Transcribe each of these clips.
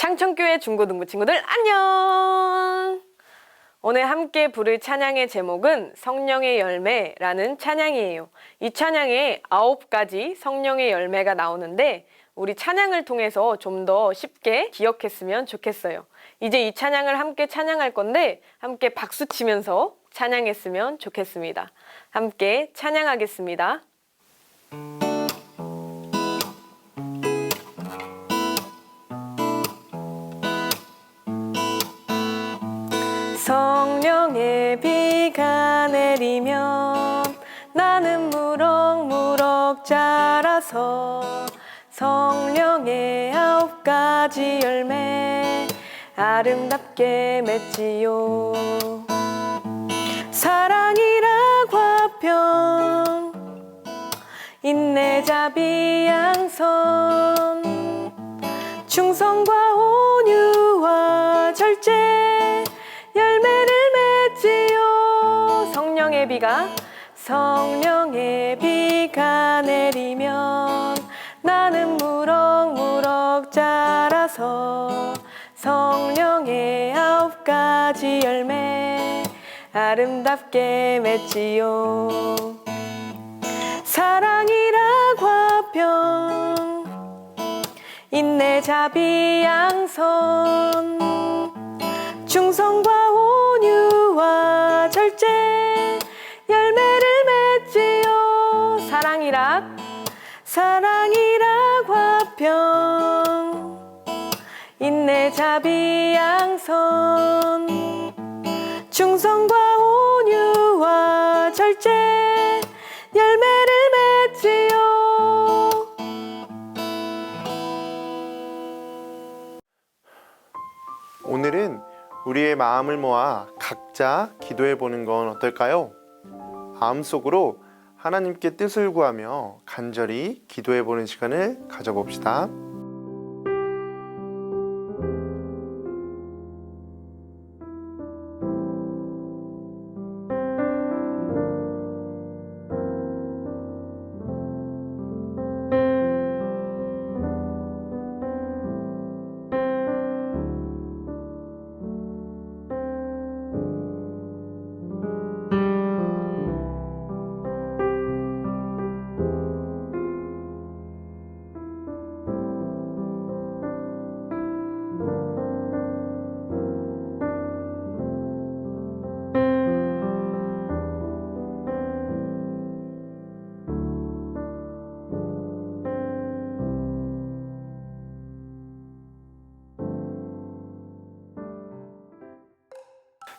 창천교회 중고등부 친구들 안녕! 오늘 함께 부를 찬양의 제목은 성령의 열매라는 찬양이에요. 이 찬양에 9가지 성령의 열매가 나오는데 우리 찬양을 통해서 좀 더 쉽게 기억했으면 좋겠어요. 이제 이 찬양을 함께 찬양할 건데 함께 박수 치면서 찬양했으면 좋겠습니다. 함께 찬양하겠습니다. 성령의 비가 내리면 나는 무럭무럭 자라서 성령의 9가지 열매 아름답게 맺지요. 사랑이라 화평 인내 자비 양선 충성과 온유와 절제 열매를 맺지요. 성령의 비가 내리면 나는 무럭무럭 자라서 성령의 9가지 열매 아름답게 맺지요. 사랑이라 화평 인내 자비 양선 충성과 온유와 절제 열매를 맺지요. 사랑이라 화평 인내 자비 양선 충성과 온유와 절제 열매를 맺지요. 오늘은 우리의 마음을 모아 각자 기도해 보는 건 어떨까요? 마음속으로 하나님께 뜻을 구하며 간절히 기도해 보는 시간을 가져봅시다.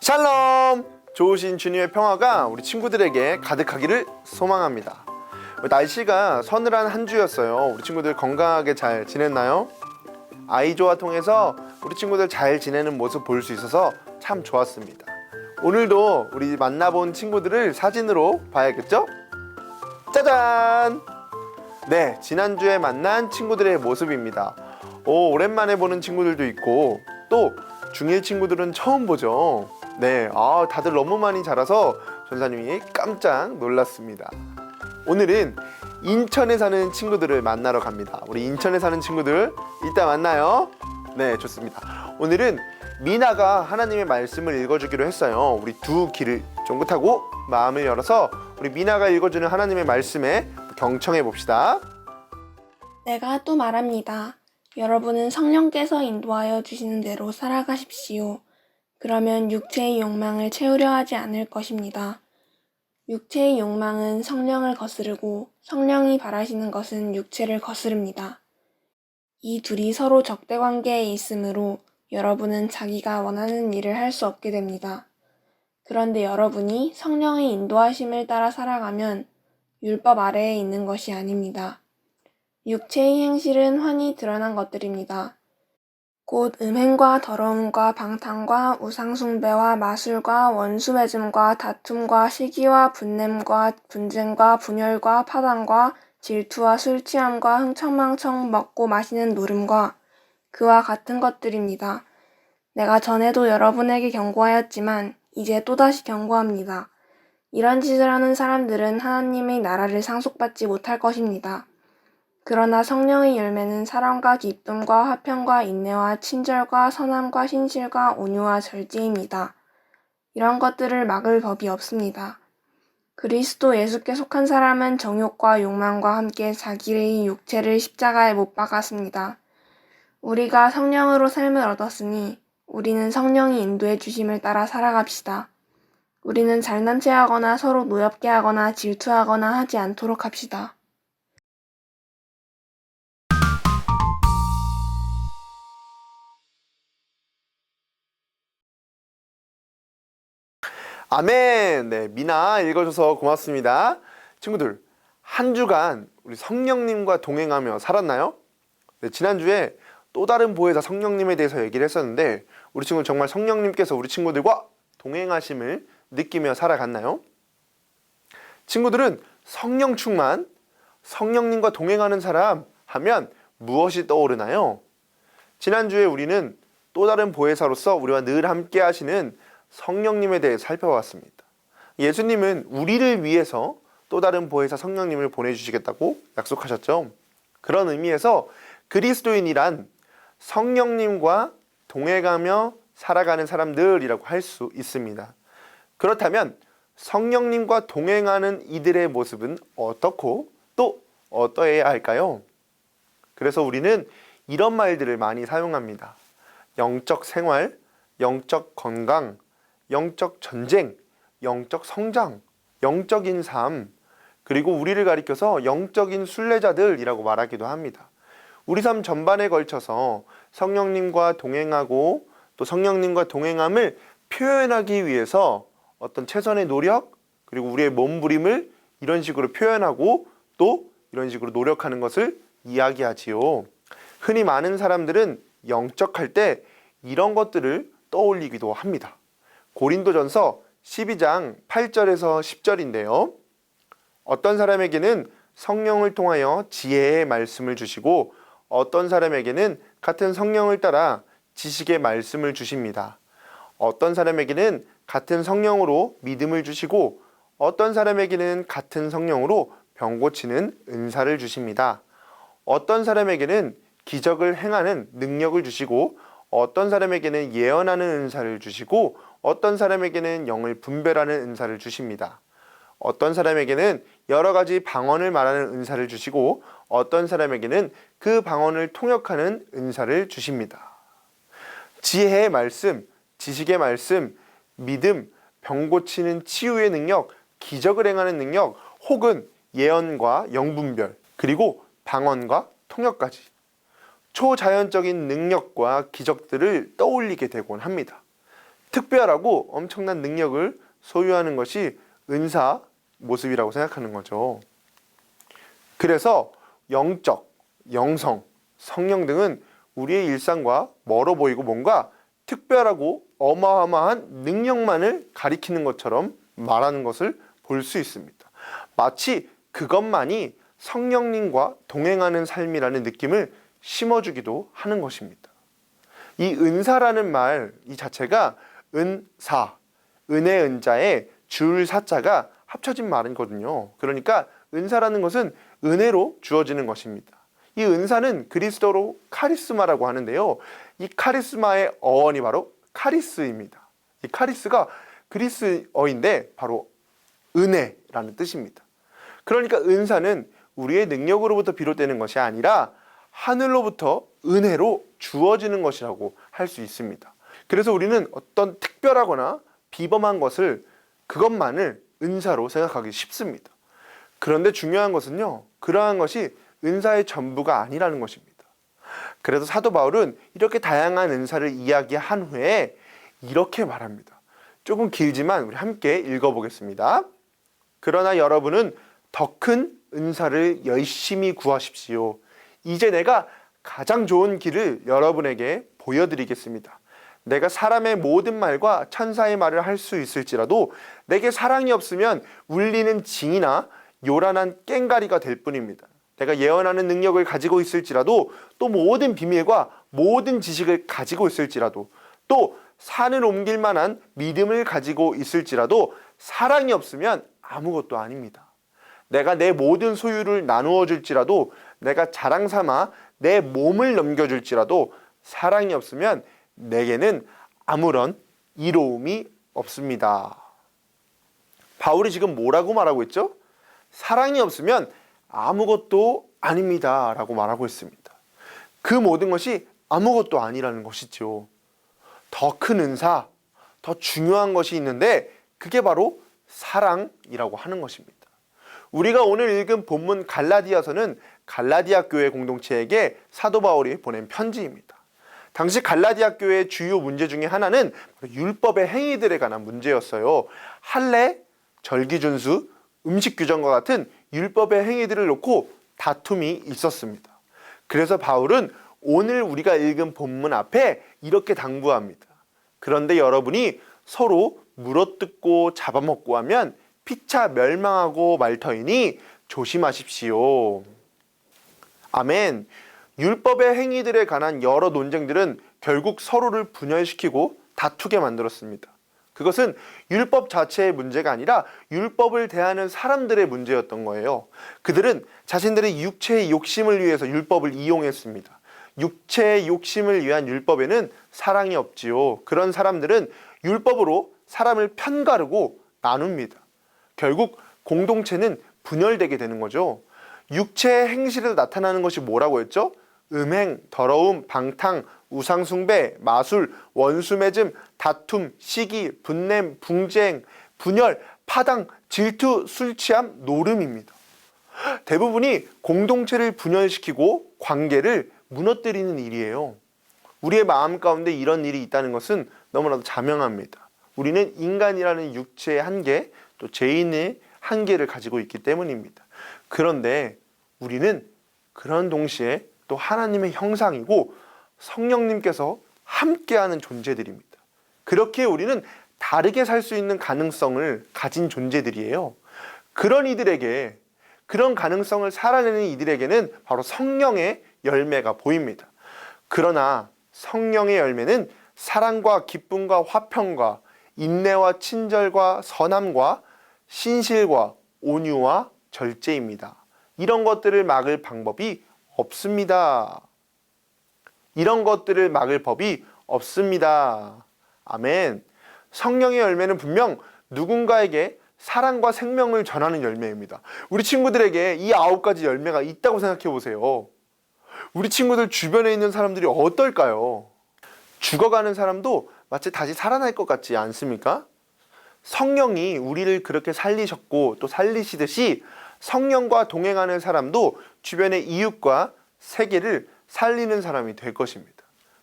샬롬! 좋으신 주님의 평화가 우리 친구들에게 가득하기를 소망합니다. 날씨가 서늘한 한 주였어요. 우리 친구들 건강하게 잘 지냈나요? 아이조와 통해서 우리 친구들 잘 지내는 모습 볼 수 있어서 참 좋았습니다. 오늘도 우리 만나본 친구들을 사진으로 봐야겠죠? 짜잔! 네, 지난주에 만난 친구들의 모습입니다. 오랜만에 보는 친구들도 있고 또 중1 친구들은 처음 보죠. 네, 다들 너무 많이 자라서 전사님이 깜짝 놀랐습니다. 오늘은 인천에 사는 친구들을 만나러 갑니다. 우리 인천에 사는 친구들 이따 만나요. 네, 좋습니다. 오늘은 미나가 하나님의 말씀을 읽어주기로 했어요. 우리 두 귀를 쫑긋하고 마음을 열어서 우리 미나가 읽어주는 하나님의 말씀에 경청해 봅시다. 내가 또 말합니다. 여러분은 성령께서 인도하여 주시는 대로 살아가십시오. 그러면 육체의 욕망을 채우려 하지 않을 것입니다. 육체의 욕망은 성령을 거스르고 성령이 바라시는 것은 육체를 거스릅니다. 이 둘이 서로 적대 관계에 있으므로 여러분은 자기가 원하는 일을 할 수 없게 됩니다. 그런데 여러분이 성령의 인도하심을 따라 살아가면 율법 아래에 있는 것이 아닙니다. 육체의 행실은 환히 드러난 것들입니다. 곧 음행과 더러움과 방탕과 우상숭배와 마술과 원수맺음과 다툼과 시기와 분냄과 분쟁과 분열과 파당과 질투와 술취함과 흥청망청 먹고 마시는 노름과 그와 같은 것들입니다. 내가 전에도 여러분에게 경고하였지만 이제 또다시 경고합니다. 이런 짓을 하는 사람들은 하나님의 나라를 상속받지 못할 것입니다. 그러나 성령의 열매는 사랑과 기쁨과 화평과 인내와 친절과 선함과 신실과 온유와 절제입니다. 이런 것들을 막을 법이 없습니다. 그리스도 예수께 속한 사람은 정욕과 욕망과 함께 자기의 육체를 십자가에 못 박았습니다. 우리가 성령으로 삶을 얻었으니 우리는 성령이 인도해 주심을 따라 살아갑시다. 우리는 잘난 체하거나 서로 노엽게 하거나 질투하거나 하지 않도록 합시다. 아멘. 네, 미나 읽어줘서 고맙습니다. 친구들, 한 주간 우리 성령님과 동행하며 살았나요? 네, 지난주에 또 다른 보혜사 성령님에 대해서 얘기를 했었는데 우리 친구 정말 성령님께서 우리 친구들과 동행하심을 느끼며 살아갔나요? 친구들은 성령 충만, 성령님과 동행하는 사람 하면 무엇이 떠오르나요? 지난주에 우리는 또 다른 보혜사로서 우리와 늘 함께 하시는 성령님에 대해 살펴봤습니다. 예수님은 우리를 위해서 또 다른 보혜사 성령님을 보내주시겠다고 약속하셨죠. 그런 의미에서 그리스도인이란 성령님과 동행하며 살아가는 사람들이라고 할 수 있습니다. 그렇다면 성령님과 동행하는 이들의 모습은 어떻고 또 어떠해야 할까요? 그래서 우리는 이런 말들을 많이 사용합니다. 영적 생활, 영적 건강, 영적 전쟁, 영적 성장, 영적인 삶, 그리고 우리를 가리켜서 영적인 순례자들이라고 말하기도 합니다. 우리 삶 전반에 걸쳐서 성령님과 동행하고 또 성령님과 동행함을 표현하기 위해서 어떤 최선의 노력, 그리고 우리의 몸부림을 이런 식으로 표현하고 또 이런 식으로 노력하는 것을 이야기하지요. 흔히 많은 사람들은 영적할 때 이런 것들을 떠올리기도 합니다. 고린도전서 12장 8절에서 10절인데요. 어떤 사람에게는 성령을 통하여 지혜의 말씀을 주시고 어떤 사람에게는 같은 성령을 따라 지식의 말씀을 주십니다. 어떤 사람에게는 같은 성령으로 믿음을 주시고 어떤 사람에게는 같은 성령으로 병 고치는 은사를 주십니다. 어떤 사람에게는 기적을 행하는 능력을 주시고 어떤 사람에게는 예언하는 은사를 주시고 어떤 사람에게는 영을 분별하는 은사를 주십니다. 어떤 사람에게는 여러 가지 방언을 말하는 은사를 주시고 어떤 사람에게는 그 방언을 통역하는 은사를 주십니다. 지혜의 말씀, 지식의 말씀, 믿음, 병 고치는 치유의 능력, 기적을 행하는 능력, 혹은 예언과 영분별, 그리고 방언과 통역까지 초자연적인 능력과 기적들을 떠올리게 되곤 합니다. 특별하고 엄청난 능력을 소유하는 것이 은사 모습이라고 생각하는 거죠. 그래서 영적, 영성, 성령 등은 우리의 일상과 멀어 보이고 뭔가 특별하고 어마어마한 능력만을 가리키는 것처럼 말하는 것을 볼 수 있습니다. 마치 그것만이 성령님과 동행하는 삶이라는 느낌을 심어주기도 하는 것입니다. 이 은사라는 말 이 자체가 은사, 은혜 은자에 줄 사자가 합쳐진 말이거든요. 그러니까 은사라는 것은 은혜로 주어지는 것입니다. 이 은사는 그리스도로 카리스마라고 하는데요. 이 카리스마의 어원이 바로 카리스입니다. 이 카리스가 그리스어인데 바로 은혜라는 뜻입니다. 그러니까 은사는 우리의 능력으로부터 비롯되는 것이 아니라 하늘로부터 은혜로 주어지는 것이라고 할 수 있습니다. 그래서 우리는 어떤 특별하거나 비범한 것을 그것만을 은사로 생각하기 쉽습니다. 그런데 중요한 것은요, 그러한 것이 은사의 전부가 아니라는 것입니다. 그래서 사도 바울은 이렇게 다양한 은사를 이야기한 후에 이렇게 말합니다. 조금 길지만 우리 함께 읽어보겠습니다. 그러나 여러분은 더 큰 은사를 열심히 구하십시오. 이제 내가 가장 좋은 길을 여러분에게 보여드리겠습니다. 내가 사람의 모든 말과 천사의 말을 할 수 있을지라도 내게 사랑이 없으면 울리는 징이나 요란한 꽹가리가 될 뿐입니다. 내가 예언하는 능력을 가지고 있을지라도 또 모든 비밀과 모든 지식을 가지고 있을지라도 또 산을 옮길 만한 믿음을 가지고 있을지라도 사랑이 없으면 아무것도 아닙니다. 내가 내 모든 소유를 나누어 줄지라도 내가 자랑 삼아 내 몸을 넘겨줄지라도 사랑이 없으면 내게는 아무런 이로움이 없습니다. 바울이 지금 뭐라고 말하고 있죠? 사랑이 없으면 아무것도 아닙니다 라고 말하고 있습니다. 그 모든 것이 아무것도 아니라는 것이죠. 더 큰 은사, 더 중요한 것이 있는데 그게 바로 사랑이라고 하는 것입니다. 우리가 오늘 읽은 본문 갈라디아서는 갈라디아 교회 공동체에게 사도 바울이 보낸 편지입니다. 당시 갈라디아 교회의 주요 문제 중에 하나는 율법의 행위들에 관한 문제였어요. 할례, 절기 준수, 음식 규정과 같은 율법의 행위들을 놓고 다툼이 있었습니다. 그래서 바울은 오늘 우리가 읽은 본문 앞에 이렇게 당부합니다. 그런데 여러분이 서로 물어뜯고 잡아먹고 하면 피차 멸망하고 말 터이니 조심하십시오. 아멘. 율법의 행위들에 관한 여러 논쟁들은 결국 서로를 분열시키고 다투게 만들었습니다. 그것은 율법 자체의 문제가 아니라 율법을 대하는 사람들의 문제였던 거예요. 그들은 자신들의 육체의 욕심을 위해서 율법을 이용했습니다. 육체의 욕심을 위한 율법에는 사랑이 없지요. 그런 사람들은 율법으로 사람을 편가르고 나눕니다. 결국 공동체는 분열되게 되는 거죠. 육체의 행실에서 나타나는 것이 뭐라고 했죠? 음행, 더러움, 방탕, 우상숭배, 마술, 원수매즘, 다툼, 시기, 분냄, 분쟁, 분열, 파당, 질투, 술취함, 노름입니다. 대부분이 공동체를 분열시키고 관계를 무너뜨리는 일이에요. 우리의 마음 가운데 이런 일이 있다는 것은 너무나도 자명합니다. 우리는 인간이라는 육체의 한계, 또 죄인의 한계를 가지고 있기 때문입니다. 그런데 우리는 그런 동시에 또 하나님의 형상이고 성령님께서 함께하는 존재들입니다. 그렇게 우리는 다르게 살 수 있는 가능성을 가진 존재들이에요. 그런 이들에게, 그런 가능성을 살아내는 이들에게는 바로 성령의 열매가 보입니다. 그러나 성령의 열매는 사랑과 기쁨과 화평과 인내와 친절과 선함과 신실과 온유와 절제입니다. 이런 것들을 막을 방법이 없습니다. 이런 것들을 막을 법이 없습니다. 아멘. 성령의 열매는 분명 누군가에게 사랑과 생명을 전하는 열매입니다. 우리 친구들에게 이 9가지 열매가 있다고 생각해 보세요. 우리 친구들 주변에 있는 사람들이 어떨까요? 죽어가는 사람도 마치 다시 살아날 것 같지 않습니까? 성령이 우리를 그렇게 살리셨고 또 살리시듯이 성령과 동행하는 사람도 주변의 이웃과 세계를 살리는 사람이 될 것입니다.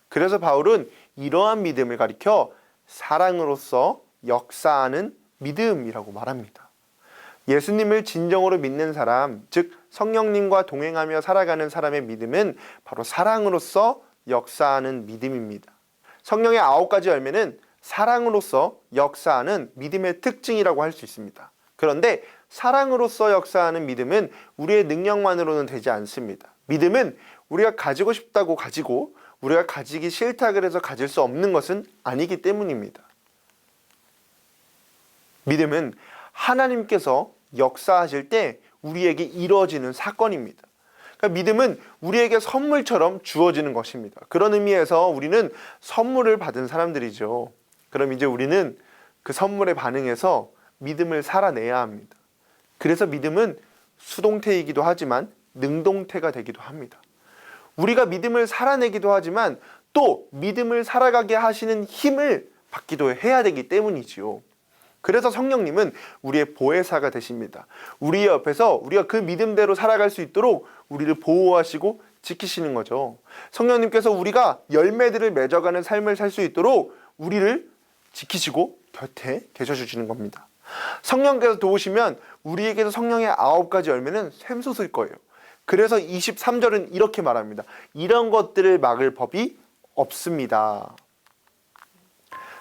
그래서 바울은 이러한 믿음을 가리켜 사랑으로서 역사하는 믿음이라고 말합니다. 예수님을 진정으로 믿는 사람, 즉 성령님과 동행하며 살아가는 사람의 믿음은 바로 사랑으로서 역사하는 믿음입니다. 성령의 9가지 열매는 사랑으로서 역사하는 믿음의 특징이라고 할 수 있습니다. 그런데 사랑으로서 역사하는 믿음은 우리의 능력만으로는 되지 않습니다. 믿음은 우리가 가지고 싶다고 가지고 우리가 가지기 싫다 그래서 가질 수 없는 것은 아니기 때문입니다. 믿음은 하나님께서 역사하실 때 우리에게 이루어지는 사건입니다. 그러니까 믿음은 우리에게 선물처럼 주어지는 것입니다. 그런 의미에서 우리는 선물을 받은 사람들이죠. 그럼 이제 우리는 그 선물에 반응해서 믿음을 살아내야 합니다. 그래서 믿음은 수동태이기도 하지만 능동태가 되기도 합니다. 우리가 믿음을 살아내기도 하지만 또 믿음을 살아가게 하시는 힘을 받기도 해야 되기 때문이지요. 그래서 성령님은 우리의 보혜사가 되십니다. 우리 옆에서 우리가 그 믿음대로 살아갈 수 있도록 우리를 보호하시고 지키시는 거죠. 성령님께서 우리가 열매들을 맺어가는 삶을 살 수 있도록 우리를 지키시고 곁에 계셔주시는 겁니다. 성령께서 도우시면 우리에게서 성령의 9가지 열매는 샘솟을 거예요. 그래서 23절은 이렇게 말합니다. 이런 것들을 막을 법이 없습니다.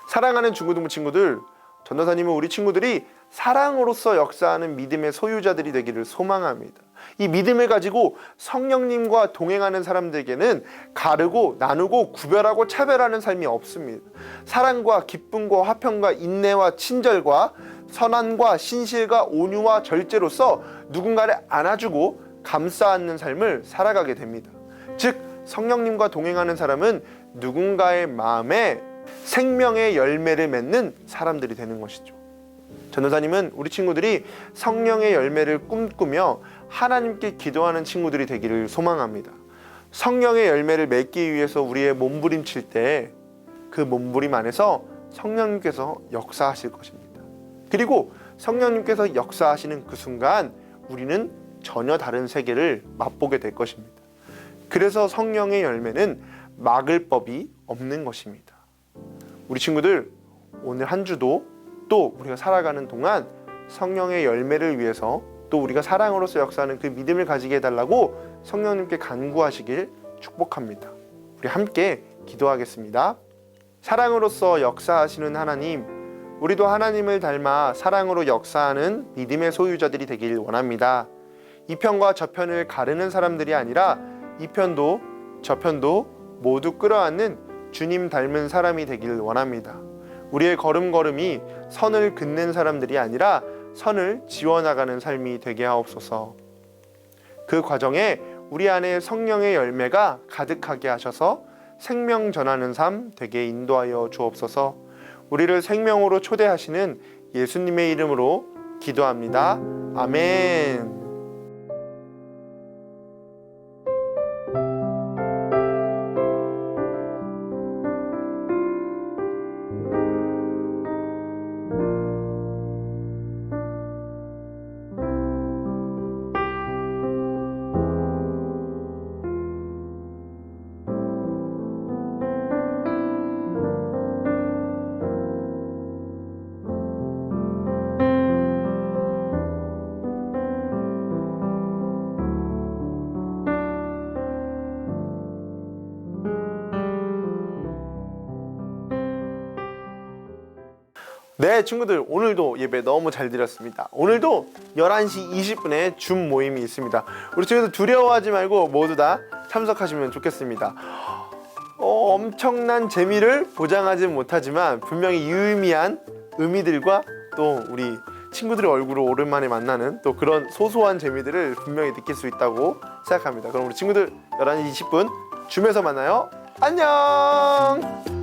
사랑하는 중고등부 친구들, 전도사님은 우리 친구들이 사랑으로서 역사하는 믿음의 소유자들이 되기를 소망합니다. 이 믿음을 가지고 성령님과 동행하는 사람들에게는 가르고 나누고 구별하고 차별하는 삶이 없습니다. 사랑과 기쁨과 화평과 인내와 친절과 선함과 신실과 온유와 절제로서 누군가를 안아주고 감싸 안는 삶을 살아가게 됩니다. 즉 성령님과 동행하는 사람은 누군가의 마음에 생명의 열매를 맺는 사람들이 되는 것이죠. 전도사님은 우리 친구들이 성령의 열매를 꿈꾸며 하나님께 기도하는 친구들이 되기를 소망합니다. 성령의 열매를 맺기 위해서 우리의 몸부림칠 때 그 몸부림 안에서 성령님께서 역사하실 것입니다. 그리고 성령님께서 역사하시는 그 순간 우리는 전혀 다른 세계를 맛보게 될 것입니다. 그래서 성령의 열매는 막을 법이 없는 것입니다. 우리 친구들, 오늘 한 주도 또 우리가 살아가는 동안 성령의 열매를 위해서 또 우리가 사랑으로서 역사하는 그 믿음을 가지게 해달라고 성령님께 간구하시길 축복합니다. 우리 함께 기도하겠습니다. 사랑으로서 역사하시는 하나님, 우리도 하나님을 닮아 사랑으로 역사하는 믿음의 소유자들이 되길 원합니다. 이 편과 저 편을 가르는 사람들이 아니라 이 편도 저 편도 모두 끌어안는 주님 닮은 사람이 되길 원합니다. 우리의 걸음걸음이 선을 긋는 사람들이 아니라 선을 지워나가는 삶이 되게 하옵소서. 그 과정에 우리 안에 성령의 열매가 가득하게 하셔서 생명 전하는 삶 되게 인도하여 주옵소서. 우리를 생명으로 초대하시는 예수님의 이름으로 기도합니다. 아멘. 네, 친구들, 오늘도 예배 너무 잘 드렸습니다. 오늘도 11시 20분에 줌 모임이 있습니다. 우리 친구들 두려워하지 말고 모두 다 참석하시면 좋겠습니다. 엄청난 재미를 보장하진 못하지만 분명히 유의미한 의미들과 또 우리 친구들의 얼굴을 오랜만에 만나는 또 그런 소소한 재미들을 분명히 느낄 수 있다고 생각합니다. 그럼 우리 친구들 11시 20분 줌에서 만나요. 안녕.